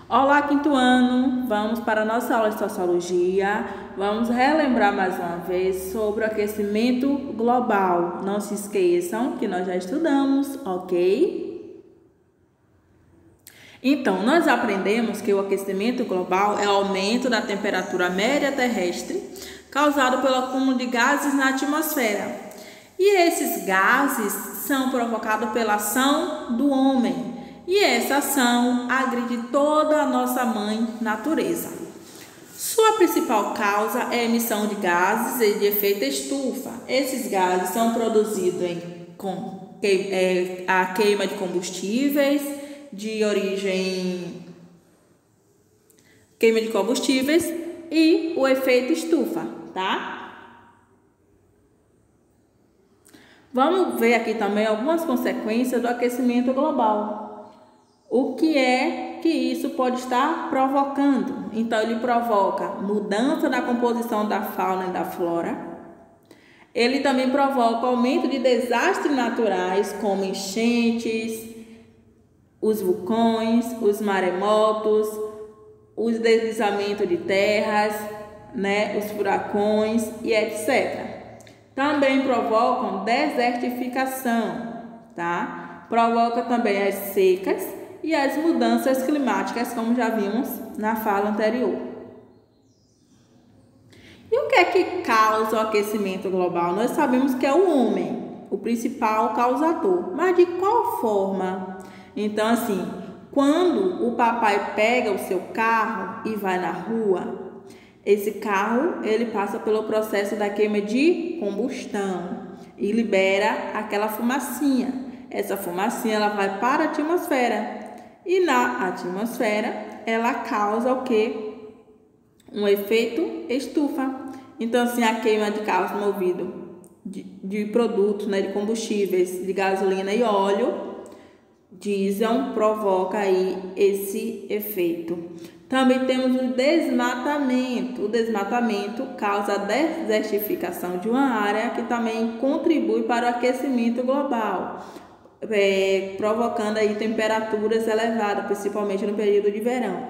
Olá, quinto ano! Vamos para a nossa aula de Sociologia. Vamos relembrar mais uma vez sobre o aquecimento global. Não se esqueçam que nós já estudamos, ok? Então, nós aprendemos que o aquecimento global é o aumento da temperatura média terrestre causado pelo acúmulo de gases na atmosfera. E esses gases são provocados pela ação do homem. E essa ação agride toda a nossa mãe natureza. Sua principal causa é a emissão de gases de efeito estufa. Esses gases são produzidos com a queima de combustíveis de origem e o efeito estufa, tá? Vamos ver aqui também algumas consequências do aquecimento global. O que é que isso pode estar provocando? Então, ele provoca mudança na composição da fauna e da flora. Ele também provoca aumento de desastres naturais, como enchentes, os vulcões, os maremotos, os deslizamentos de terras, os furacões e etc. Também provocam desertificação, tá? Provoca também as secas e as mudanças climáticas, como já vimos na fala anterior. E o que é que causa o aquecimento global? Nós sabemos que é o homem, o principal causador. Mas de qual forma? Então, assim, quando o papai pega o seu carro e vai na rua, esse carro, ele passa pelo processo da queima de combustão e libera aquela fumacinha. Essa fumacinha, ela vai para a atmosfera. E na atmosfera, ela causa o quê? Um efeito estufa. Então, assim, a queima de carros movidos de produtos, de combustíveis, de gasolina e óleo, diesel, provoca aí esse efeito. Também temos o desmatamento. O desmatamento causa a desertificação de uma área que também contribui para o aquecimento global. Provocando aí temperaturas elevadas, principalmente no período de verão.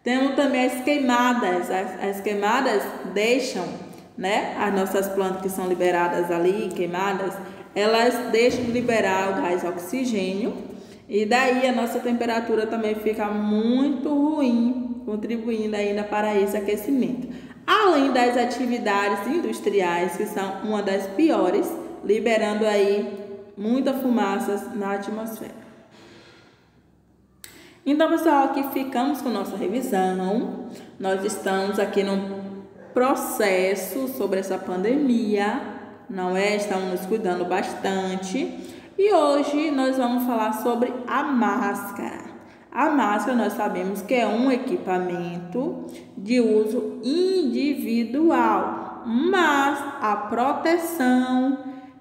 Temos também as queimadas. As queimadas deixam, as nossas plantas que são liberadas ali, queimadas, elas deixam de liberar o gás oxigênio e daí a nossa temperatura também fica muito ruim, contribuindo ainda para esse aquecimento. Além das atividades industriais, que são uma das piores, liberando aí muita fumaça na atmosfera. Então, pessoal, aqui ficamos com nossa revisão. Nós estamos aqui num processo sobre essa pandemia, não é? Estamos nos cuidando bastante. E hoje nós vamos falar sobre a máscara. A máscara nós sabemos que é um equipamento de uso individual, mas a proteção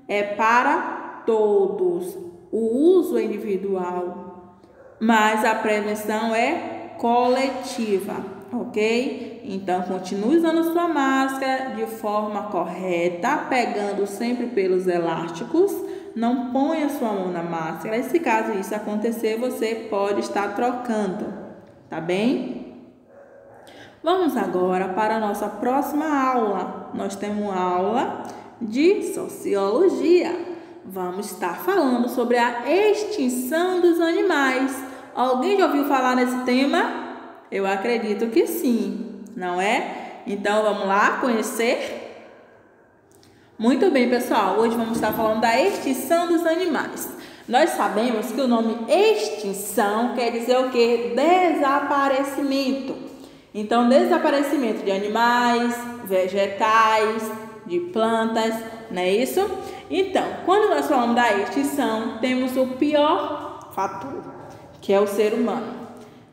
é para todos. O uso é individual, mas a prevenção é coletiva, ok? Então, continue usando sua máscara de forma correta, pegando sempre pelos elásticos. Não ponha sua mão na máscara. E se caso isso acontecer, você pode estar trocando, tá bem? Vamos agora para a nossa próxima aula. Nós temos uma aula de Sociologia. Vamos estar falando sobre a extinção dos animais. Alguém já ouviu falar nesse tema? Eu acredito que sim, não é? Então, vamos lá conhecer? Muito bem, pessoal. Hoje vamos estar falando da extinção dos animais. Nós sabemos que o nome extinção quer dizer o quê? Desaparecimento. Então, desaparecimento de animais, vegetais, de plantas, não é isso? Então, quando nós falamos da extinção, temos o pior fator, que é o ser humano.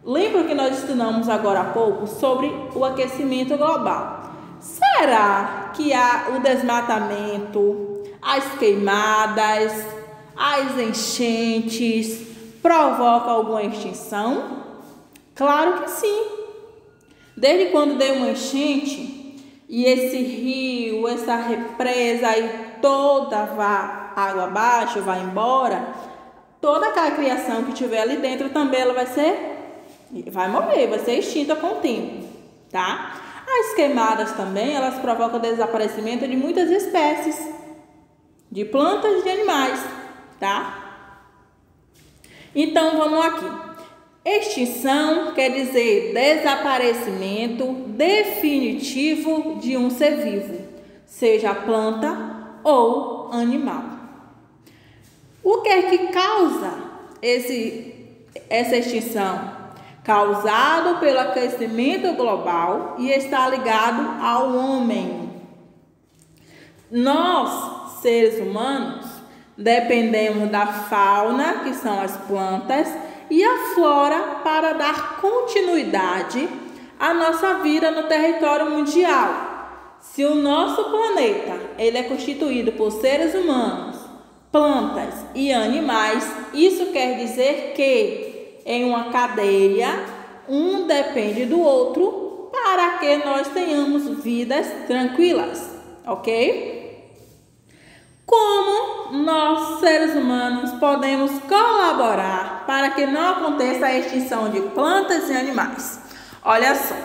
Lembra que nós estudamos agora há pouco sobre o aquecimento global? Será que o desmatamento, as queimadas, as enchentes provocam alguma extinção? Claro que sim. Desde quando deu uma enchente e esse rio, essa represa aí toda água abaixo, vai embora, toda aquela criação que tiver ali dentro também ela vai ser Vai morrer, vai ser extinta com o tempo, tá? As queimadas também, elas provocam o desaparecimento de muitas espécies de plantas e de animais, tá? Então, vamos aqui. Extinção quer dizer desaparecimento definitivo de um ser vivo, seja planta ou animal. O que é que causa essa extinção? Causado pelo aquecimento global e está ligado ao homem. Nós, seres humanos, dependemos da fauna, que são as plantas, e a flora para dar continuidade à nossa vida no território mundial. Se o nosso planeta ele é constituído por seres humanos, plantas e animais, isso quer dizer que em uma cadeia, um depende do outro para que nós tenhamos vidas tranquilas, ok? Como nós, seres humanos, podemos colaborar para que não aconteça a extinção de plantas e animais? Olha só,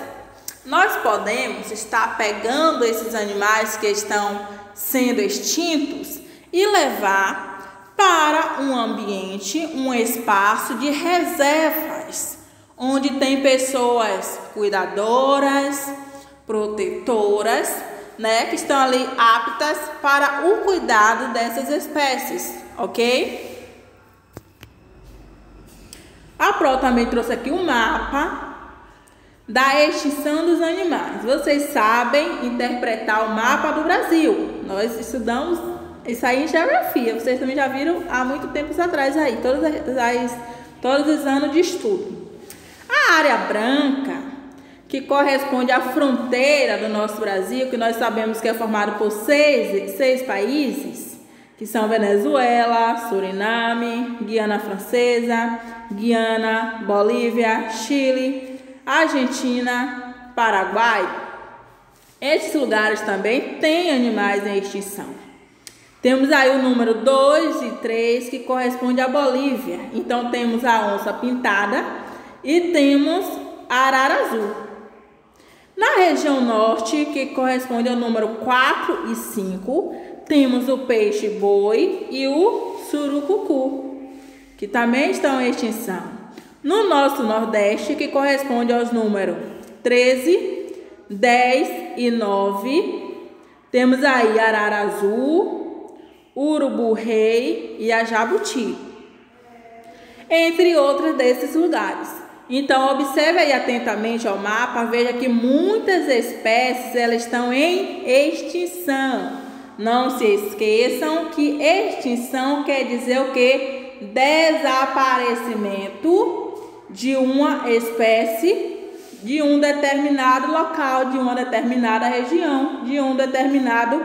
nós podemos estar pegando esses animais que estão sendo extintos e levar para um ambiente, um espaço de reservas, onde tem pessoas cuidadoras, protetoras, né, que estão ali aptas para o cuidado dessas espécies, ok? A Pro também trouxe aqui um mapa da extinção dos animais. Vocês sabem interpretar o mapa do Brasil. Nós estudamos isso aí em geografia. Vocês também já viram há muito tempo atrás aí, todos os anos de estudo. A área branca, que corresponde à fronteira do nosso Brasil, que nós sabemos que é formado por seis países, que são Venezuela, Suriname, Guiana Francesa, Guiana, Bolívia, Chile, Argentina, Paraguai. Esses lugares também têm animais em extinção. Temos aí o número 2 e 3, que corresponde à Bolívia. Então, temos a onça pintada e temos a arara azul. Na região norte, que corresponde ao número 4 e 5, temos o peixe-boi e o surucucu, que também estão em extinção. No nosso nordeste, que corresponde aos números 13, 10 e 9, temos aí a arara azul, urubu-rei e a jabuti, entre outros desses lugares. Então, observe aí atentamente ao mapa, veja que muitas espécies elas estão em extinção. Não se esqueçam que extinção quer dizer o quê? Desaparecimento de uma espécie, de um determinado local, de uma determinada região, de um determinado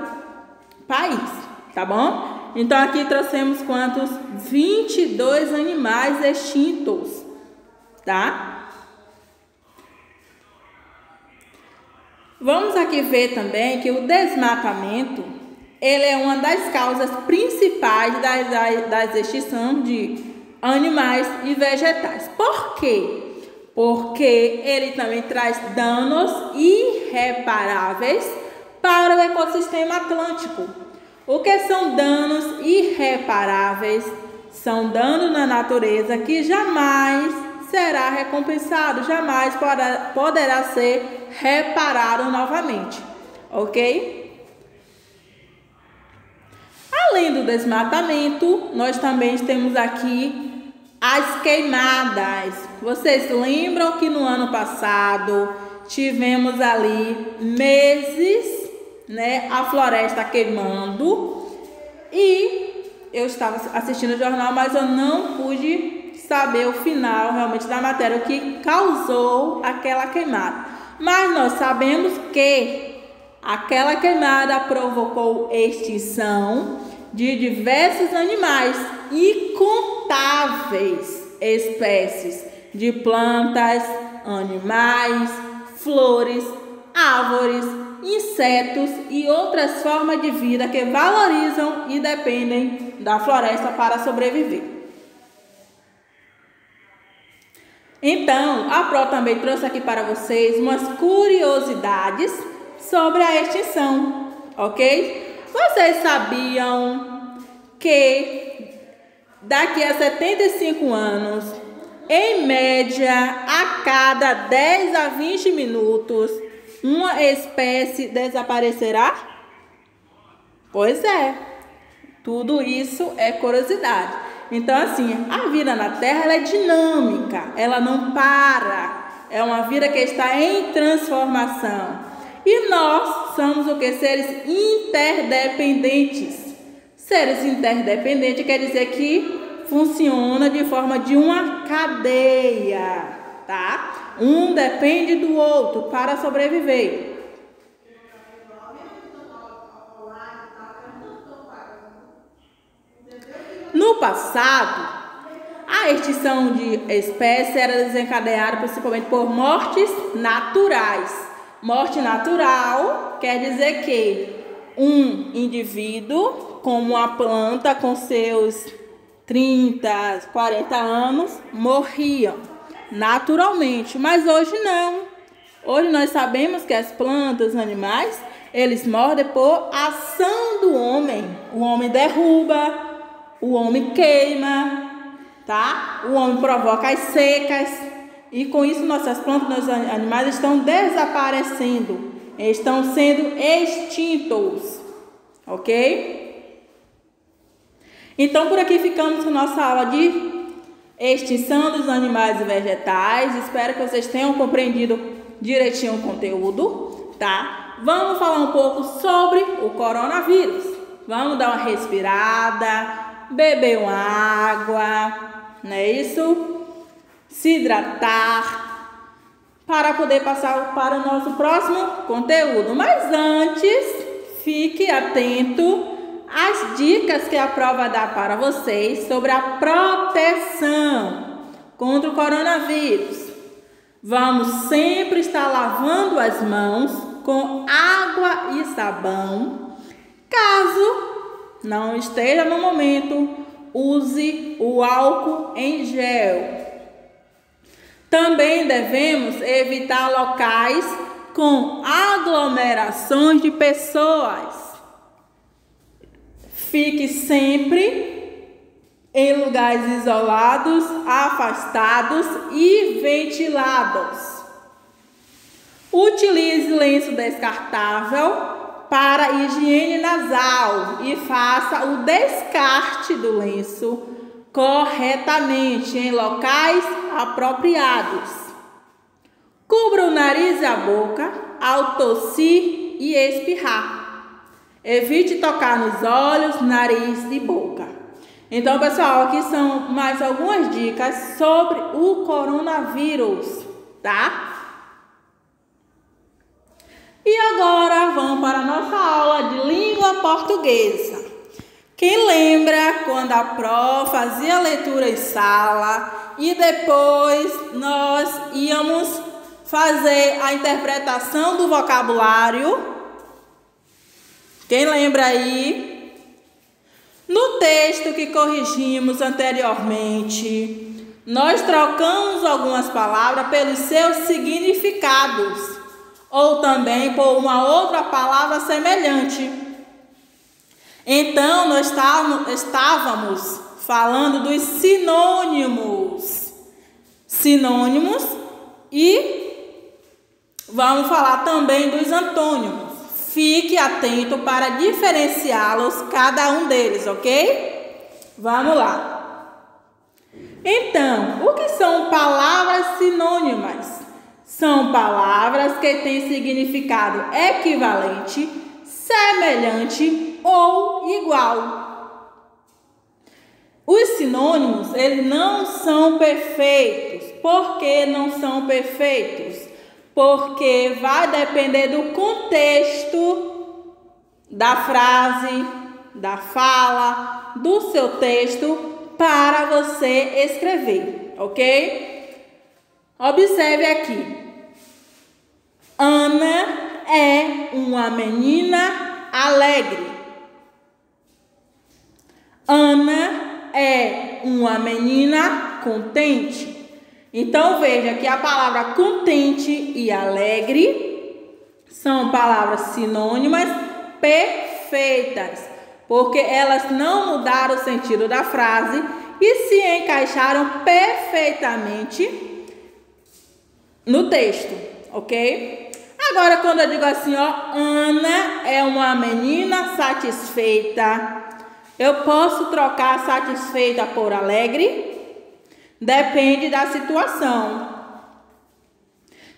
país, tá bom? Então, aqui trouxemos quantos? 22 animais extintos. Tá? Vamos aqui ver também que o desmatamento ele é uma das causas principais das extinção de animais e vegetais. Por quê? Porque ele também traz danos irreparáveis para o ecossistema atlântico. O que são danos irreparáveis? São danos na natureza que jamais será recompensado, jamais poderá ser reparado novamente, ok? Além do desmatamento, nós também temos aqui as queimadas. Vocês lembram que no ano passado tivemos ali meses, né, a floresta queimando, e eu estava assistindo o jornal, mas eu não pude saber o final realmente da matéria, o que causou aquela queimada. Mas nós sabemos que aquela queimada provocou extinção de diversos animais e incontáveis espécies de plantas, animais, flores, árvores, insetos e outras formas de vida que valorizam e dependem da floresta para sobreviver. Então, a Pro também trouxe aqui para vocês umas curiosidades sobre a extinção, ok? Vocês sabiam que daqui a 75 anos, em média, a cada 10 a 20 minutos, uma espécie desaparecerá? Pois é, tudo isso é curiosidade. Então, assim, a vida na Terra ela é dinâmica, ela não para, é uma vida que está em transformação. E nós somos o que? Seres interdependentes. Seres interdependentes quer dizer que funciona de forma de uma cadeia, tá? Um depende do outro para sobreviver. No passado, a extinção de espécies era desencadeada principalmente por mortes naturais. Morte natural quer dizer que um indivíduo, como uma planta com seus 30, 40 anos, morriam naturalmente, mas hoje não. Hoje nós sabemos que as plantas, os animais, eles morrem por ação do homem. O homem derruba, o homem queima, tá? O homem provoca as secas e com isso nossas plantas, nossos animais estão desaparecendo, estão sendo extintos, ok? Então, por aqui ficamos com nossa aula de extinção dos animais e vegetais. Espero que vocês tenham compreendido direitinho o conteúdo, tá? Vamos falar um pouco sobre o coronavírus. Vamos dar uma respirada, beber uma água, não é isso? Se hidratar, para poder passar para o nosso próximo conteúdo. Mas antes, fique atento as dicas que a Pro vai dar para vocês sobre a proteção contra o coronavírus. Vamos sempre estar lavando as mãos com água e sabão. Caso não esteja no momento, use o álcool em gel. Também devemos evitar locais com aglomerações de pessoas. Fique sempre em lugares isolados, afastados e ventilados. Utilize lenço descartável para higiene nasal e faça o descarte do lenço corretamente em locais apropriados. Cubra o nariz e a boca ao tossir e espirrar. Evite tocar nos olhos, nariz e boca. Então, pessoal, aqui são mais algumas dicas sobre o coronavírus, tá? E agora vamos para a nossa aula de língua portuguesa. Quem lembra quando a Pro fazia leitura em sala e depois nós íamos fazer a interpretação do vocabulário? Quem lembra aí? No texto que corrigimos anteriormente, nós trocamos algumas palavras pelos seus significados, ou também por uma outra palavra semelhante. Então, nós estávamos falando dos sinônimos. Sinônimos e vamos falar também dos antônimos. Fique atento para diferenciá-los, cada um deles, ok? Vamos lá. Então, o que são palavras sinônimas? São palavras que têm significado equivalente, semelhante ou igual. Os sinônimos, eles não são perfeitos. Por que não são perfeitos? Porque vai depender do contexto da frase, da fala, do seu texto para você escrever, ok? Observe aqui. Ana é uma menina alegre. Ana é uma menina contente. Então, veja que a palavra contente e alegre são palavras sinônimas perfeitas, porque elas não mudaram o sentido da frase e se encaixaram perfeitamente no texto, ok? Agora, quando eu digo assim, ó, Ana é uma menina satisfeita, eu posso trocar satisfeita por alegre? Depende da situação.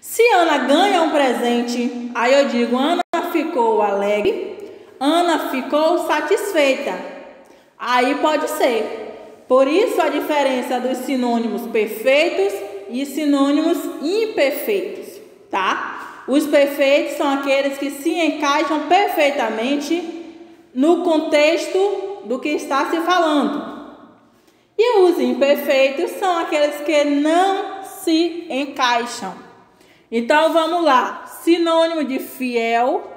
Se Ana ganha um presente, aí eu digo, Ana ficou alegre, Ana ficou satisfeita. Aí pode ser. Por isso a diferença dos sinônimos perfeitos e sinônimos imperfeitos, tá? Os perfeitos são aqueles que se encaixam perfeitamente no contexto do que está se falando. E os imperfeitos são aqueles que não se encaixam. Então, vamos lá. Sinônimo de fiel,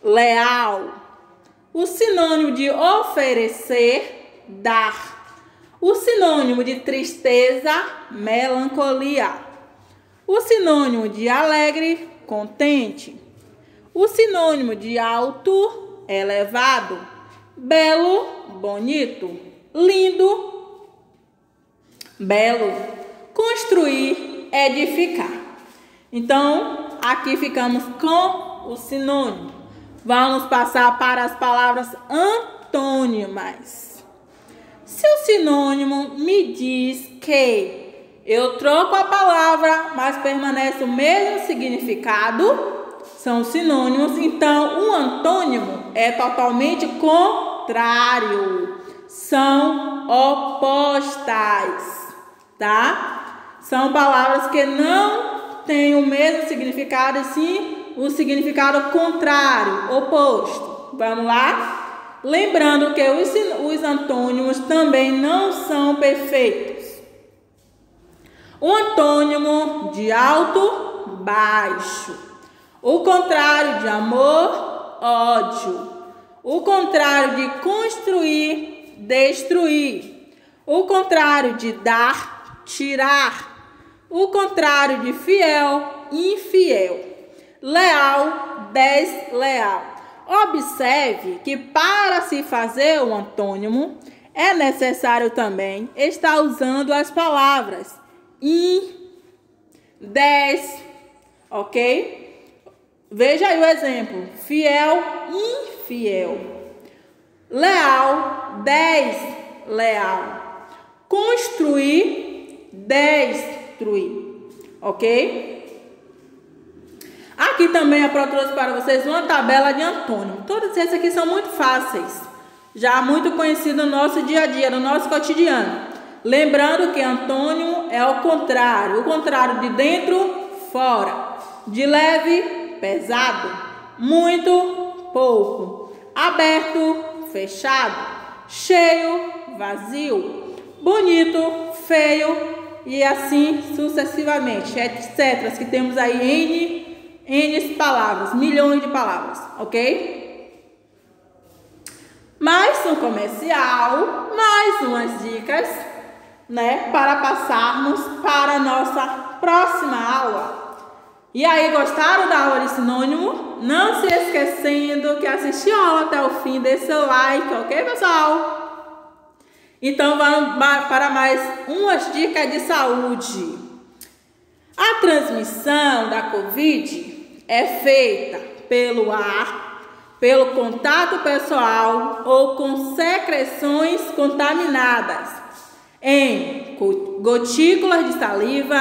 leal. O sinônimo de oferecer, dar. O sinônimo de tristeza, melancolia. O sinônimo de alegre, contente. O sinônimo de alto, elevado. Belo, bonito. Lindo, belo. Construir, edificar. Então, aqui ficamos com o sinônimo. Vamos passar para as palavras antônimas. Se o sinônimo me diz que eu troco a palavra, mas permanece o mesmo significado, são sinônimos, então um antônimo é totalmente contrário. São opostas, tá? São palavras que não têm o mesmo significado, e sim o significado contrário, oposto. Vamos lá? Lembrando que os antônimos também não são perfeitos. O antônimo de alto, baixo. O contrário de amor, ódio. O contrário de construir, destruir. O contrário de dar, tirar. O contrário de fiel, infiel. Leal, desleal. Observe que para se fazer o antônimo, é necessário também estar usando as palavras des, ok? Veja aí o exemplo. Fiel, infiel. Leal, desleal. Construir, destruir. Ok? Aqui também eu trouxe para vocês uma tabela de antônimo. Todos esses aqui são muito fáceis. Já muito conhecido no nosso dia a dia, no nosso cotidiano. Lembrando que antônimo é o contrário de dentro, fora, de leve, pesado, muito, pouco, aberto, fechado, cheio, vazio, bonito, feio e assim sucessivamente, etc. Que temos aí N palavras, milhões de palavras, ok? Mais um comercial, mais umas dicas, né, para passarmos para a nossa próxima aula. E aí, gostaram da aula de sinônimo? Não se esquecendo que assistiu a aula até o fim, dê seu like, ok, pessoal? Então, vamos para mais umas dicas de saúde. A transmissão da Covid é feita pelo ar, pelo contato pessoal ou com secreções contaminadas em gotículas de saliva,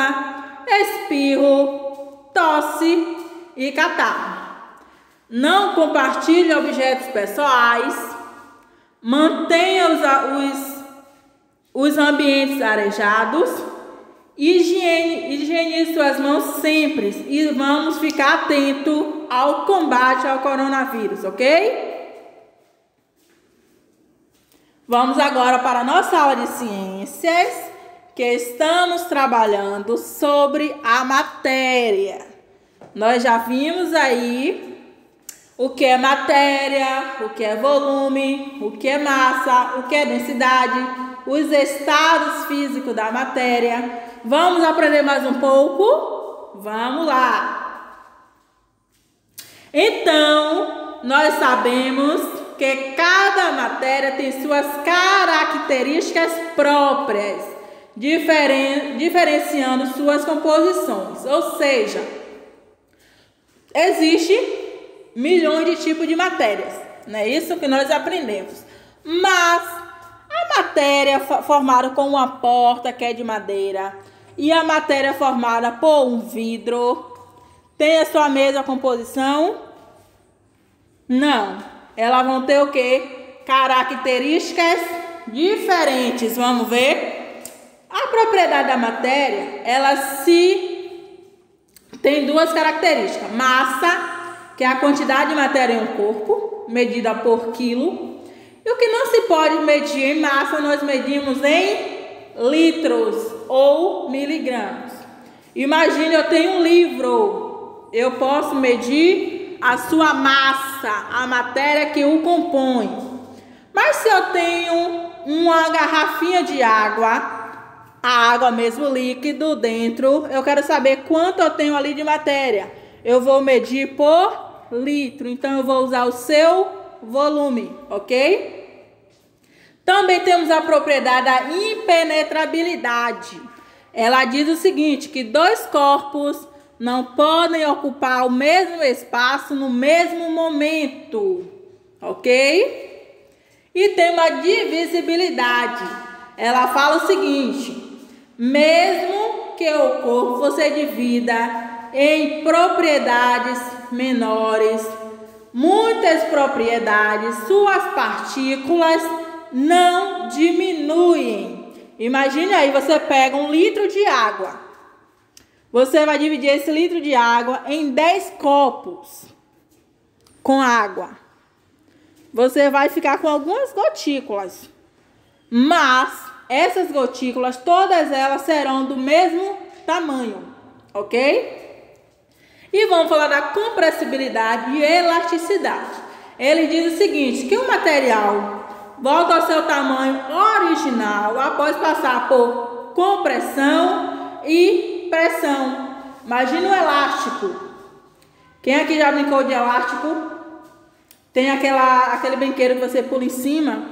espirro, tosse e catarro. Não compartilhe objetos pessoais. Mantenha os ambientes arejados. Higienize suas mãos sempre e vamos ficar atento ao combate ao coronavírus, ok? Vamos agora para a nossa aula de ciências, que estamos trabalhando sobre a matéria. Nós já vimos aí o que é matéria, o que é volume, o que é massa, o que é densidade, os estados físicos da matéria. Vamos aprender mais um pouco? Vamos lá! Então, nós sabemos que cada matéria tem suas características próprias, diferenciando suas composições. Ou seja, existe milhões de tipos de matérias, não é isso que nós aprendemos. Mas a matéria formada com uma porta que é de madeira e a matéria formada por um vidro tem a sua mesma composição? Não. Elas vão ter o quê? Características diferentes. Vamos ver? A propriedade da matéria, ela tem duas características. Massa, que é a quantidade de matéria em um corpo, medida por quilo. E o que não se pode medir em massa, nós medimos em litros ou miligramas. Imagine, eu tenho um livro. Eu posso medir a sua massa, a matéria que o compõe. Mas se eu tenho uma garrafinha de água, a água mesmo líquido dentro, eu quero saber quanto eu tenho ali de matéria. Eu vou medir por litro, então eu vou usar o seu volume, ok? Também temos a propriedade da impenetrabilidade. Ela diz o seguinte, que dois corpos não podem ocupar o mesmo espaço no mesmo momento, ok? E tem uma divisibilidade. Ela fala o seguinte, mesmo que o corpo você divida em propriedades menores, muitas propriedades, suas partículas não diminuem. Imagine aí, você pega 1 litro de água. Você vai dividir esse litro de água em 10 copos com água. Você vai ficar com algumas gotículas. Mas essas gotículas, todas elas serão do mesmo tamanho, ok? E vamos falar da compressibilidade e elasticidade. Ele diz o seguinte, que o material volta ao seu tamanho original após passar por compressão e pressão. Imagina um elástico. Quem aqui já brincou de elástico? Tem aquele brinquedo que você pula em cima.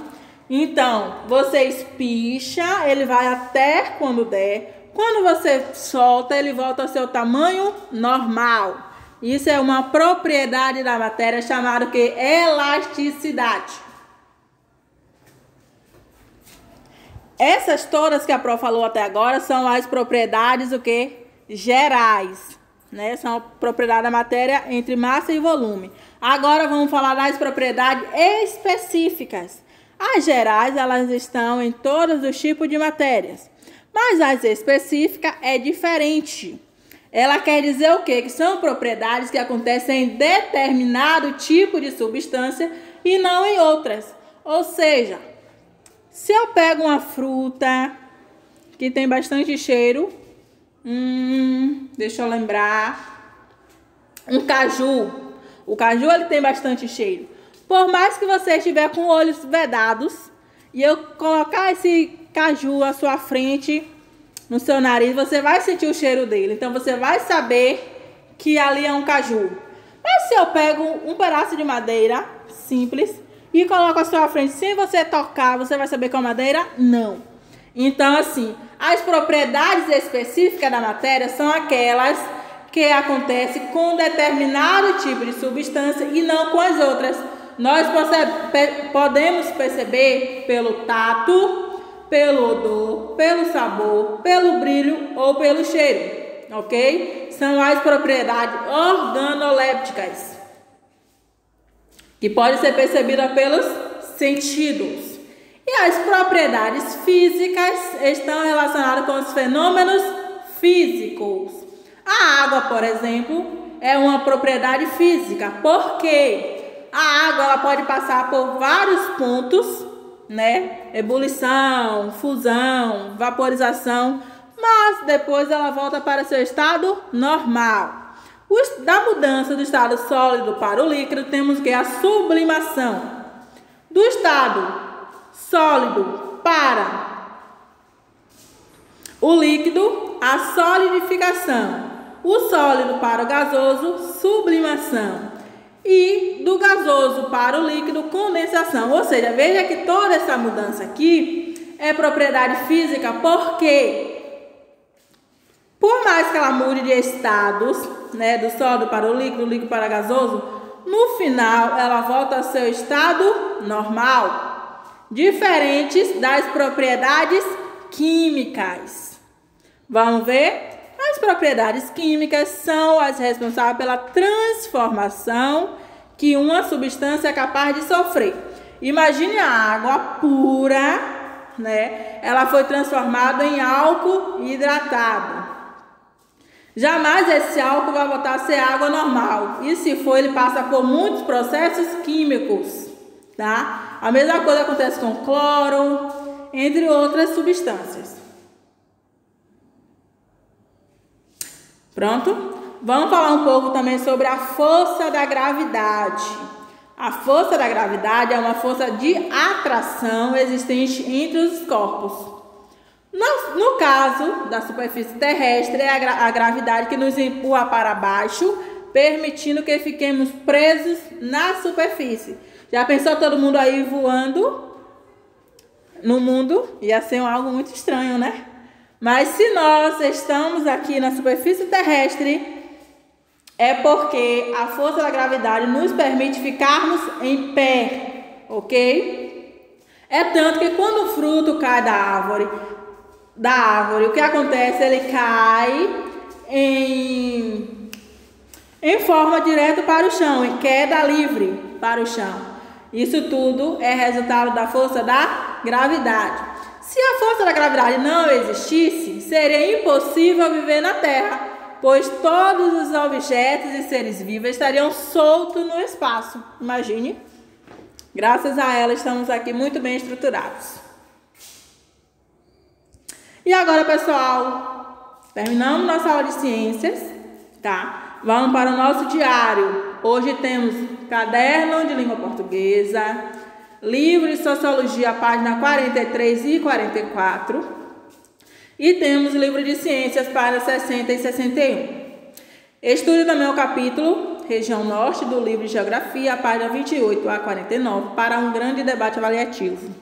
Então, você espicha, ele vai até quando der. Quando você solta, ele volta ao seu tamanho normal. Isso é uma propriedade da matéria chamada que elasticidade. Essas todas que a Pro falou até agora são as propriedades o quê? Gerais, né? São a propriedade da matéria entre massa e volume. Agora vamos falar das propriedades específicas. As gerais, elas estão em todos os tipos de matérias. Mas as específicas é diferente. Ela quer dizer o quê? Que são propriedades que acontecem em determinado tipo de substância e não em outras. Ou seja, se eu pego uma fruta que tem bastante cheiro, deixa eu lembrar, um caju. O caju ele tem bastante cheiro. Por mais que você estiver com olhos vedados e eu colocar esse caju à sua frente, no seu nariz, você vai sentir o cheiro dele. Então, você vai saber que ali é um caju. Mas se eu pego um pedaço de madeira simples e coloco à sua frente, sem você tocar, você vai saber que é uma madeira? Não. Então, assim, as propriedades específicas da matéria são aquelas que acontecem com determinado tipo de substância e não com as outras. Nós podemos perceber pelo tato, pelo odor, pelo sabor, pelo brilho ou pelo cheiro, ok? São as propriedades organolépticas, que podem ser percebidas pelos sentidos. E as propriedades físicas estão relacionadas com os fenômenos físicos. A água, por exemplo, é uma propriedade física, porque a água ela pode passar por vários pontos, né? Ebulição, fusão, vaporização, mas depois ela volta para seu estado normal. Da mudança do estado sólido para o líquido, temos que a sublimação. Do estado sólido para o líquido, a solidificação. O sólido para o gasoso, sublimação. E do gasoso para o líquido, condensação. Ou seja, veja que toda essa mudança aqui é propriedade física, porque por mais que ela mude de estados, né, do sólido para o líquido para o gasoso, no final ela volta ao seu estado normal, diferentes das propriedades químicas. Vamos ver? As propriedades químicas são as responsáveis pela transformação que uma substância é capaz de sofrer. Imagine a água pura, né? Ela foi transformada em álcool hidratado. Jamais esse álcool vai voltar a ser água normal. E se for, ele passa por muitos processos químicos, tá? A mesma coisa acontece com cloro, entre outras substâncias. Pronto? Vamos falar um pouco também sobre a força da gravidade. A força da gravidade é uma força de atração existente entre os corpos. No caso da superfície terrestre, é a gravidade que nos empurra para baixo, permitindo que fiquemos presos na superfície. Já pensou todo mundo aí voando no mundo? Ia ser algo muito estranho, né? Mas se nós estamos aqui na superfície terrestre, é porque a força da gravidade nos permite ficarmos em pé, ok? É tanto que quando o fruto cai da árvore, o que acontece? Ele cai em forma direta para o chão, em queda livre para o chão. Isso tudo é resultado da força da gravidade. Se a força da gravidade não existisse, seria impossível viver na Terra, pois todos os objetos e seres vivos estariam soltos no espaço. Imagine. Graças a ela estamos aqui muito bem estruturados. E agora, pessoal, terminamos nossa aula de ciências, tá? Vamos para o nosso diário. Hoje temos caderno de língua portuguesa, livro de sociologia, página 43 e 44. E temos livro de ciências para 60 e 61. Estude também o capítulo Região Norte do livro de geografia, página 28 a 49, para um grande debate avaliativo.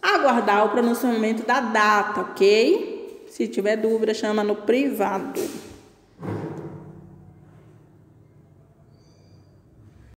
Aguardar o pronunciamento da data, ok? Se tiver dúvida, chama no privado.